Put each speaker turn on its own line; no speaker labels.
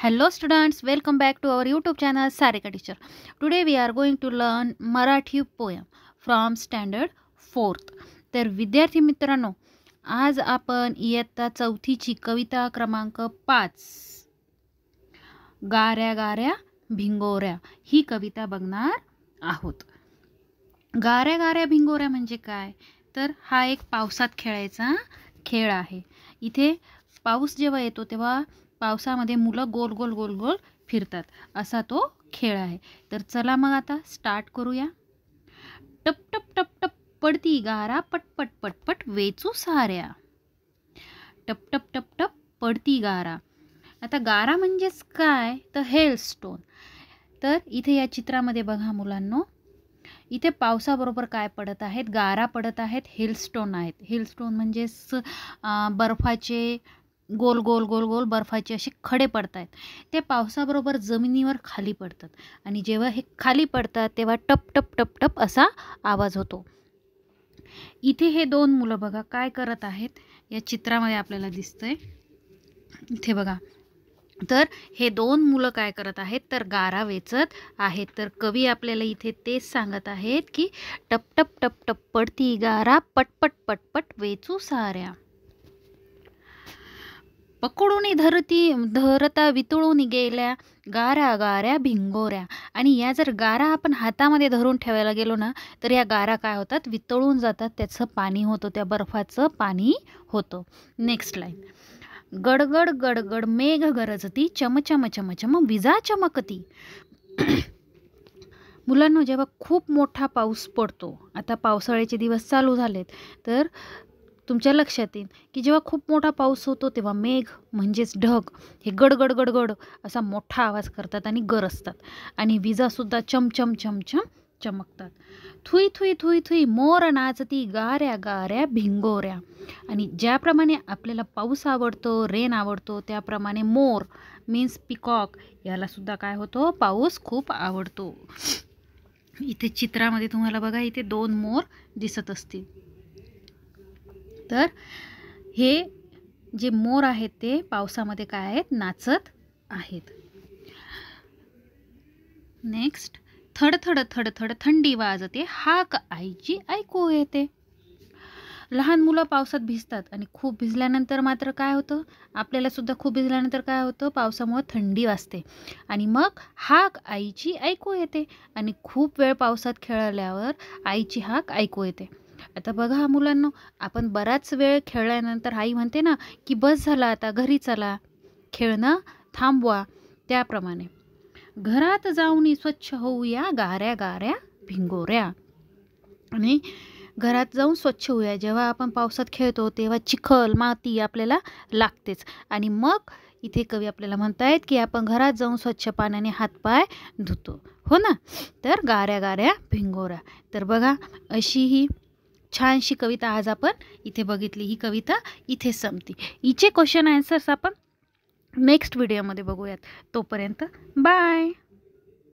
Hello students, welcome back to our YouTube channel Sarika Teacher. Today we are going to learn Marathi poem from standard 4th. तर विद्यार्थी मित्रांनो, आज आपण इयत्ता 4थीची कविता क्रमांक 5 गाऱ्या गाऱ्या भिंगोऱ्या ही कविता बघणार आहोत. गाऱ्या गाऱ्या भिंगोऱ्या म्हणजे काय? तर हा एक पावसात खेळायचा खेळ आहे. इथे पाऊस जेव्हा येतो तेव्हा पावसामध्ये मुलं गोल गोल गोल गोल फिरतात, असा तो खेळ आहे. तर चला मग आता स्टार्ट करूया. टप टप टप टप पडती गारा पटपट पटपट वेचू साऱ्या. टप टप टप टप पडती गारा. आता गारा म्हणजेच काय? तर हेलस्टोन. तर इथे या चित्रामध्ये बघा मुलांनो, इथे पावसाबरोबर काय पडत आहेत? गारा पडत आहेत, हेलस्टोन आहेत. हेलस्टोन म्हणजेच बर्फाचे गोल गोल गोल गोल बर्फाचे असे खडे पडत आहेत. ते पावसाबरोबर जमिनीवर खाली पडतात आणि जेव्हा हे खाली पडतात तेव्हा टप टप टप टप असा आवाज होतो. इथे हे दोन मुलं बघा काय करत आहेत, या चित्रामध्ये आपल्याला दिसतंय. इथे बघा, तर हे दोन मुलं काय करत आहेत? तर गारा वेचत आहेत. तर कवी आपल्याला इथे तेच सांगत आहेत की टप टप टप टप पडती गारा पटपट पटपट वेचू साऱ्या. पकडून धरता वितळून गेल्या गाऱ्या गाऱ्या भिंगोऱ्या. आणि या जर गारा आपण हातामध्ये धरून ठेवायला गेलो ना, तर या गारा काय होतात? वितळून जातात, त्याचं पाणी होतं, त्या बर्फाचं पाणी होतं. Next line. गडगड गडगड मेघ गरजती चमचम चमचम विजा चमकती. मुलांनो, जेव्हा खूप मोठा पाऊस पडतो, आता पावसाळ्याचे दिवस चालू झालेत, तर तुमच्या लक्षात येईल की जेव्हा खूप मोठा पाऊस होतो तेव्हा मेघ म्हणजेच ढग हे गडगड गडगड असा मोठा आवाज करतात आणि गरजतात आणि विजासुद्धा chamcham chamcham चमकतात. Thuy Thuy Thuy Thuy मोर नाचती गाऱ्या गाऱ्या भिंगोऱ्या. आणि ज्याप्रमाणे आपल्याला पाऊस आवडतो, रेन आवडतो, त्याप्रमाणे मोर मीन्स पिकॉक यालासुद्धा काय होतो? पाऊस खूप आवडतो. इथे चित्रामध्ये तुम्हाला बघा, इथे दोन मोर दिसत असतील. तर हे जे मोर आहेत ते पावसामध्ये काय आहेत? नाचत आहेत. नेक्स्ट. थड थड थड थड थंडी वाजते हाक आईची ऐकू येते. लहान मुलं पावसात भिजतात आणि खूप भिजल्यानंतर मात्र काय होतं? आपल्याला सुद्धा खूप भिजल्यानंतर काय होतं? पावसामुळे थंडी वाजते आणि मग हाक आईची ऐकू येते. आणि खूप वेळ पावसात खेळल्यावर आईची हाक ऐकू येते. आता बघा मुलांनो, आपण बराच वेळ खेळल्यानंतर आई म्हणते ना की बस झाला, आता घरी चला, खेळणं थांबवा. त्याप्रमाणे घरात जाऊन स्वच्छ होऊया गाऱ्या गाऱ्या भिंगोऱ्या. आणि घरात जाऊन स्वच्छ होऊया. जेव्हा आपण पावसात खेळतो तेव्हा चिखल माती आपल्याला लागतेच. आणि मग इथे कवी आपल्याला म्हणतायत की आपण घरात जाऊन स्वच्छ पाण्याने हातपाय धुतो, हो ना? तर गाऱ्या गाऱ्या भिंगोऱ्या. तर बघा, अशी ही छानशी कविता आज आपण इथे बघितली. ही कविता इथे संपती. हिचे क्वेश्चन आन्सर्स आपण नेक्स्ट व्हिडिओमध्ये बघूयात. तोपर्यंत बाय.